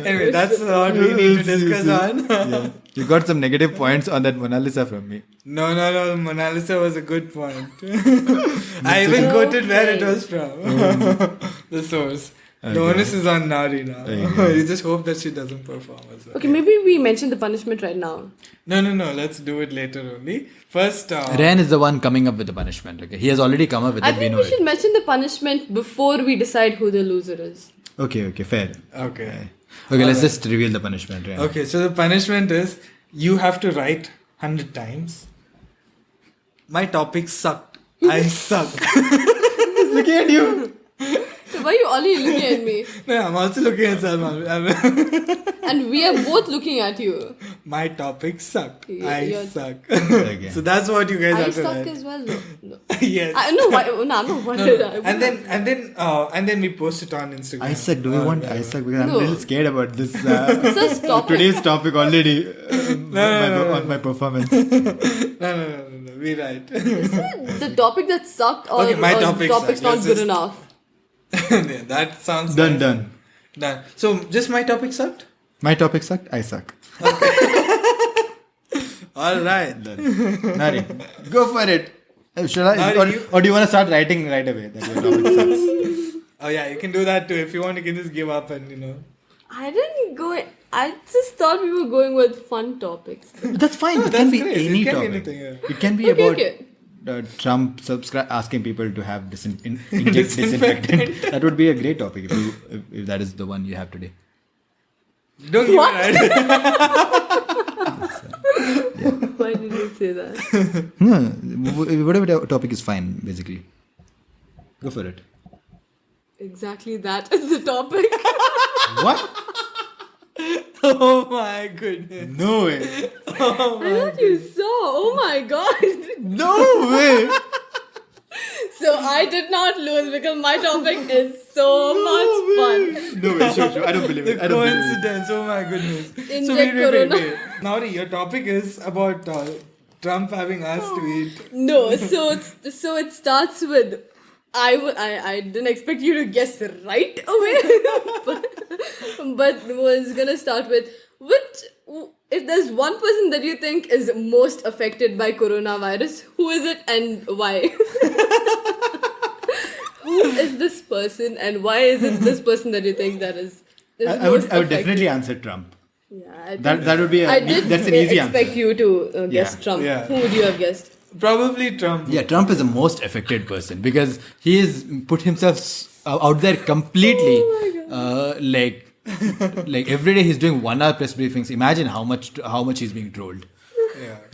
Anyway, that's what we need to discuss on. Yeah. You got some negative points on that Mona Lisa from me. No. Mona Lisa was a good point. I even quoted where it was from. The source. The Okay. onus is on Nari now. Okay. You just hope that she doesn't perform as well. Okay, maybe we mention the punishment right now. No. Let's do it later only. First, Rayan is the one coming up with the punishment. Okay, he has already come up with I it. We think know we should it. mention the punishment before we decide who the loser is. Okay, fair. Okay. Okay, let's just reveal the punishment. Rayan. Okay, so the punishment is you have to write 100 times. My topic sucked. I suck. Looking at you. So why are you only looking at me? No, I'm also looking at Salman. And we are both looking at you. My topic sucked. I You're- suck. Okay. So that's what you guys I have to suck write. as well. No. Yes. No, I'm not worried. And then we post it on Instagram. I suck. Do we want I suck? Because I'm a No. little scared about this. Just stop it. Today's topic already No. on my performance. No. We write. The topic that sucked or, Okay, my or topic topic's sucked. not Let's good just- enough. Yeah, that sounds Done. nice. Done. So just my topic sucked? My topic sucked. I suck. All right. Done. Nari, go for it. Should I? Nari, Or do you want to start writing right away that your topic sucks? Oh yeah, you can do that too. If you want, you can just give up and I didn't go. I just thought we were going with fun topics. That's fine. It that's can be great. any It can be topic. anything, yeah. It can be Okay, about okay. Trump asking people to have inject disinfectant. That would be a great topic if that is the one you have today. Don't give What? it right. Why did you say that? No, whatever topic is fine. Basically, go for it. Exactly that is the topic. What? Oh my goodness. No way. I thought you saw. Oh my god. No way. So I did not lose because my topic is so much fun. No way. Sure. I don't believe The it. I don't believe it. coincidence. Oh my goodness. Inject So wait. corona. Nauri, your topic is about Trump having asked to eat. No, so it starts with I didn't expect you to guess right away, but was gonna start with if there's one person that you think is most affected by coronavirus, who is it and why? Who is this person, and why is it this person that you think that is I would definitely answer Trump. Yeah, I think That would be that's an easy answer. expect you to guess Yeah. Trump. Yeah. Who would you have guessed? Probably Trump. Yeah, Trump is the most affected person because he has put himself out there completely. Like every day he's doing 1 hour press briefings. Imagine how much he's being trolled.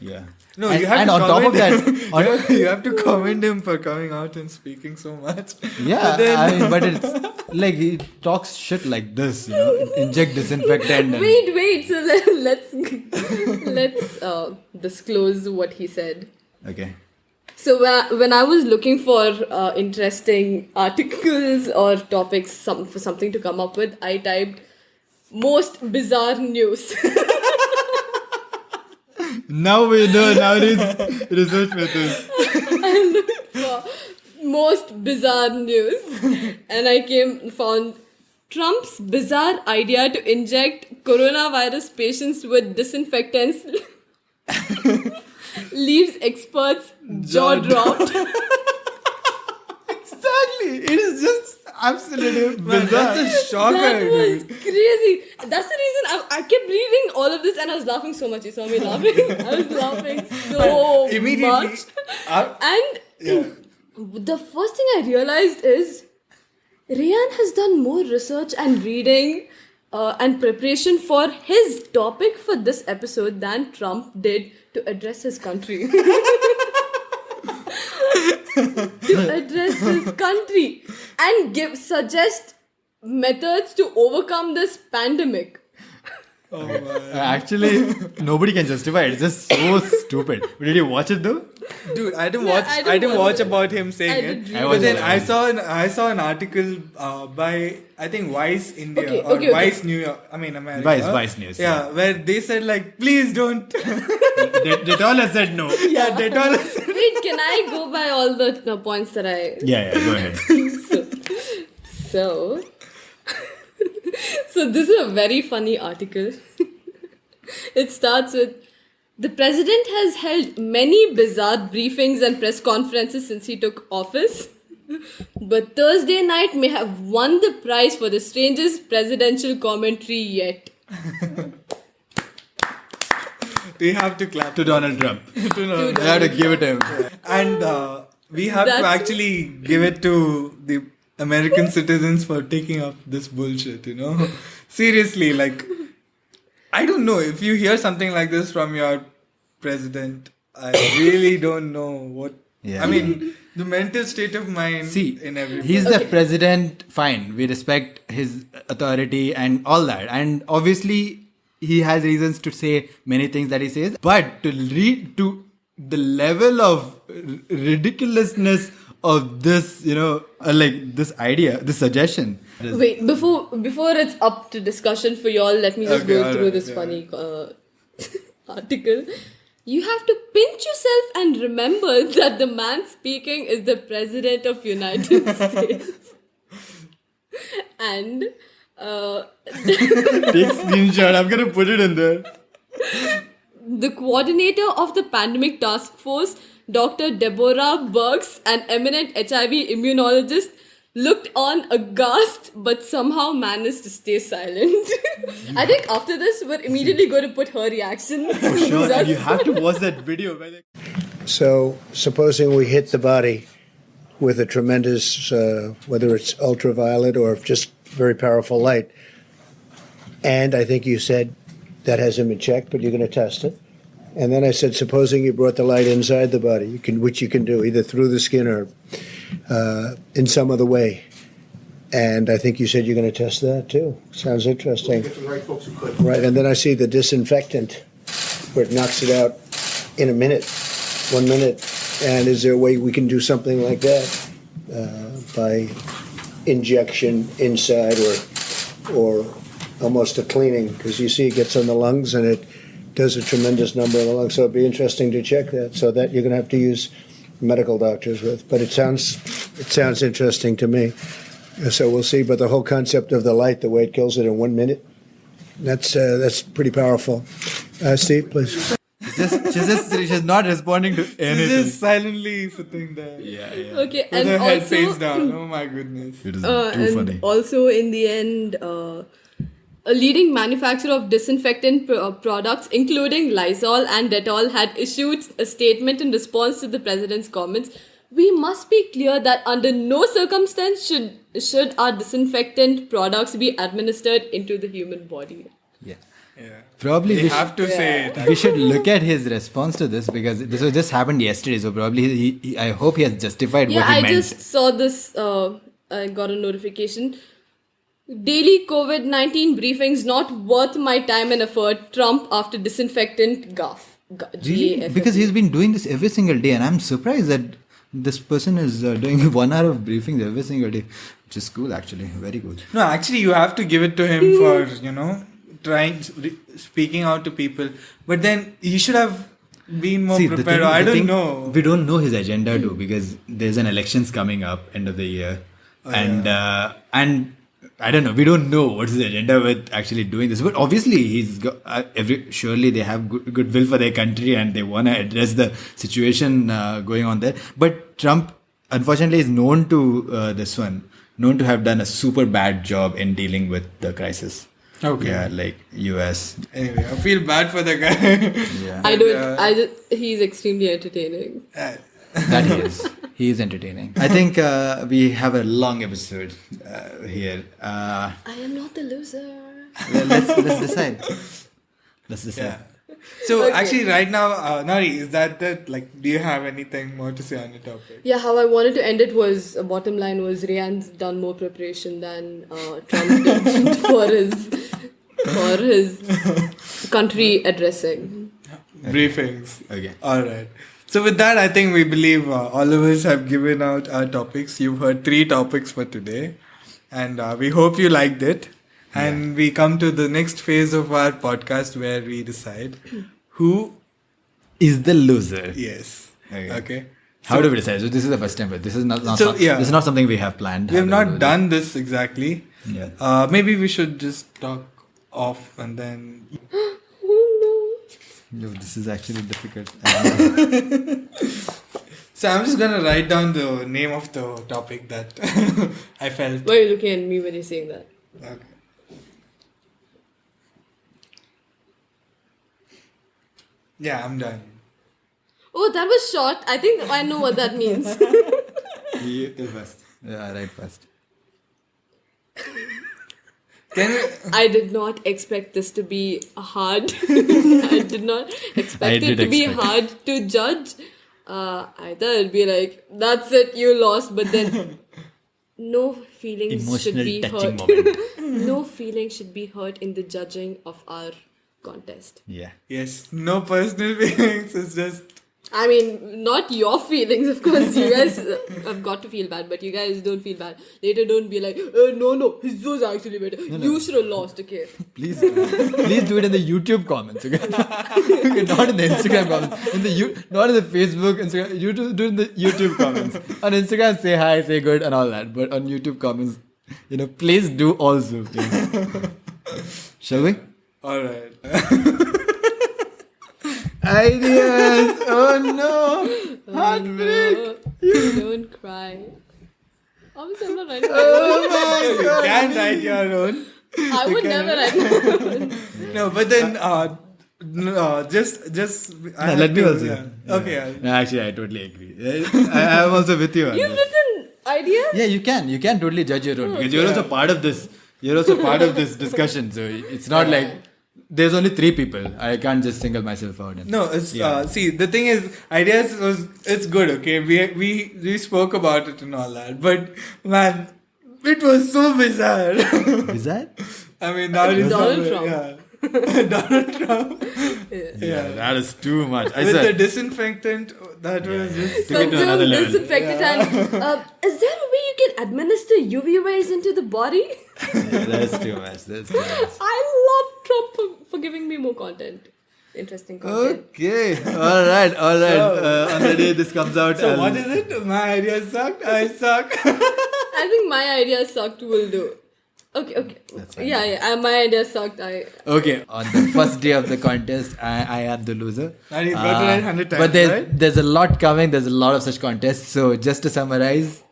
Yeah. No, And- you have and to on top of commend that, you have to commend him for coming out and speaking so much. Yeah, But then, but it's like he talks shit like this, inject disinfectant. And, Wait. So let's disclose what he said. okay. So when I was looking for interesting articles or topics for something to come up with, I typed most bizarre news. Now we know Naureen's research methods. I looked for most bizarre news, and I found Trump's bizarre idea to inject coronavirus patients with disinfectants leaves experts jaw dropped. Exactly. It is just absolutely man, bizarre. that's a shocker. That was dude. crazy. That's the reason I kept reading all of this and I was laughing so much. You saw me laughing. I was laughing so Immediately, much. And the first thing I realized is Rayan has done more research and reading and preparation for his topic for this episode than Trump did to address his country. To address his country and suggest methods to overcome this pandemic. Oh, man. Actually, nobody can justify it. It's just so stupid. Did you watch it though? Dude, I didn't Yeah, watch. I I didn't didn't watch watch it. about him I saying did it. read I But then watched it. I saw an article by I think Vice India Okay. Vice New York. I mean America. Vice News, Yeah, where they said like, please don't. They all have said no. Yeah, they told us. Wait, can I go by all the points that I... Yeah, go ahead. So this is a very funny article. It starts with, the president has held many bizarre briefings and press conferences since he took office. But Thursday night may have won the prize for the strangest presidential commentary yet. We have to clap To Donald Trump. to Donald I have to give it to him. And we have to That's- actually give it to the American citizens for taking up this bullshit, Seriously, like, I don't know. If you hear something like this from your president, I really don't know what... Yeah. I mean, the mental state of mind See, in everybody. he's the president, fine. We respect his authority and all that. And obviously, he has reasons to say many things that he says. But to read to the level of ridiculousness of this, like this idea, this suggestion. Wait, before it's up to discussion for y'all, let me just Okay, go through alright, this yeah. funny article. You have to pinch yourself and remember that the man speaking is the president of United States. And Take screenshot. I'm going to put it in there. the coordinator of the pandemic task force, Dr. Deborah Burks, an eminent HIV immunologist, looked on aghast but somehow managed to stay silent. I think after this, we're immediately going to put her reaction. For sure. And you have to watch that video. Where So, supposing we hit the body with a tremendous, whether it's ultraviolet or just very powerful light, and I think you said that hasn't been checked, but you're going to test it. And then I said, supposing you brought the light inside the body, which you can do either through the skin or in some other way. And I think you said you're going to test that too. Sounds interesting. Get the right folks who could. Right, and then I see the disinfectant where it knocks it out in 1 minute. And is there a way we can do something like that by injection inside or almost a cleaning? Because you see it gets on the lungs and it does a tremendous number of the lungs. So it'd be interesting to check that. So that you're going to have to use medical doctors with. But it sounds interesting to me. So we'll see. But the whole concept of the light, the way it kills it in 1 minute, that's pretty powerful. Steve, please. she's not responding to She's anything. just silently sitting there. Yeah. Okay, With and her head also, face down. Oh my goodness. It is too and funny. also in the end, a leading manufacturer of disinfectant products, including Lysol and Dettol, had issued a statement in response to the president's comments. We must be clear that under no circumstance should our disinfectant products be administered into the human body. Yeah. Yeah. Probably We we have to say it. we should look at his response to this because this was just happened yesterday. So probably I hope he has justified Yeah, what he I meant. just saw this. I got a notification. Daily COVID-19 briefings not worth my time and effort. Trump after disinfectant guff. Really? GAFF. Because he's been doing this every single day, and I'm surprised that this person is doing 1 hour of briefings every single day, which is cool actually, very cool. No, actually, you have to give it to him for, speaking out to people. But then he should have been more prepared. I don't know. We don't know his agenda too because there's an elections coming up end of the year, and I don't know. We don't know what's his agenda with actually doing this. But obviously, he's got surely they have goodwill for their country and they want to address the situation going on there. But Trump, unfortunately, is known to known to have done a super bad job in dealing with the crisis. Okay. Yeah, like US. Anyway, I feel bad for the guy. Yeah. I don't. He's extremely entertaining. That he is. He is entertaining. I think we have a long episode here. I am not the loser. Let's decide. Let's decide. Yeah. So Okay. actually, right now, Nari, is that it? Like, do you have anything more to say on the topic? Yeah, how I wanted to end it was, bottom line was, Rayan's done more preparation than Trump did for his country addressing. Briefings. Okay. All right. So with that, I think we believe all of us have given out our topics. You've heard 3 topics for today, and we hope you liked it. And we come to the next phase of our podcast where we decide who Is the loser. yes. Okay. Okay. How do we decide? So this is the first time. But this is not So, yeah. this is not something we have planned. We have How do not we done this exactly. Yeah. Maybe we should just talk off and then. No, this is actually difficult. So I'm just gonna write down the name of the topic that I felt. Why are you looking at me when you're saying that? Okay. Yeah, I'm done. Oh, that was short. I think I know what that means. You go first. Yeah, right first. Can you? I did not expect this to be hard. I did not expect it to be hard to judge. I thought it'd be like, that's it, you lost. But then, no feelings should Emotional be touching hurt. moment. No feeling should be hurt in the judging of our contest. Yeah. Yes, no personal feelings. It's just. I mean, not your feelings, of course. You guys have got to feel bad, but you guys don't feel bad. Later, don't be like, no, his was actually better. You should have lost, okay? Please do it in the YouTube comments, okay? Okay, not in the Instagram comments. Not in the Facebook, Instagram. YouTube, do it in the YouTube comments. On Instagram, say hi, say good, and all that. But on YouTube comments, please do also. Shall we? All right. Ideas. Oh no. Heartbreak. No, don't cry. Obviously, I'm not writing my Oh my You god. can write your own. I would never write my own. No, but then just. Let me also. Yeah. Okay. Yeah. No, actually, I totally agree. I'm also with you on You've this. written ideas? Yeah, you can totally judge your own because you're also part of this. You're also part of this discussion. So it's not like there's only 3 people. I can't just single myself out. No, it's Yeah. see, the thing is, it's good. Okay, we spoke about it and all that, but man, it was so bizarre. Is that? I mean, now it's Donald so- Trump. Yeah. Donald Trump Yeah, that is too much. I with the said disinfectant. That was just. took it to another level. Disinfectant and is there a way you can administer UV rays into the body? That's too much. I love Trump for giving me more content. Interesting content. Okay. All right. On the day this comes out. So what is it? My idea sucked. I suck. I think my idea sucked will do. Okay. That's fine. Yeah. My idea sucked. Okay, on the first day of the contest, I am the loser. And you've got it right 100 times, But right? there's a lot coming. There's a lot of such contests. So just to summarize,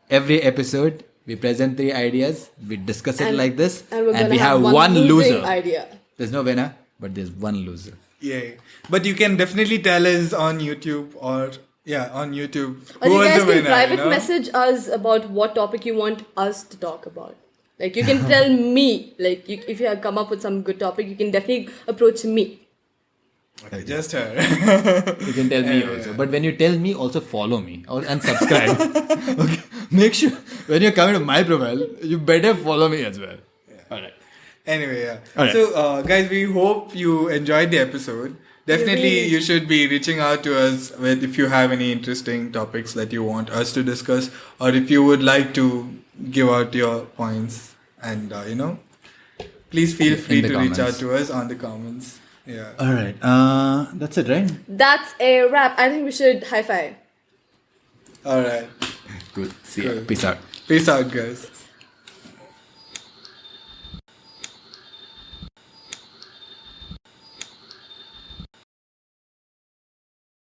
every episode we present 3 ideas, we discuss it like this, and we're gonna we have one one losing loser. idea. There's no winner, but there's one loser. Yeah. But you can definitely tell us on YouTube on YouTube. Or Who you was guys the can winner? private message us about what topic you want us to talk about. Like you can tell me, like if you have come up with some good topic, you can definitely approach me. Okay, just her. You can tell me also. But when you tell me, also follow me and subscribe. Okay. Make sure when you're coming to my profile, you better follow me as well. Alright. Anyway, yeah. Alright. So, guys, we hope you enjoyed the episode. Definitely, you should be reaching out to us with if you have any interesting topics that you want us to discuss, or if you would like to give out your points, and please feel free the to reach out comments. to us on the comments. Yeah. Alright. That's it, right? That's a wrap. I think we should high five. All right. Good. See ya. Peace out. Peace out, guys.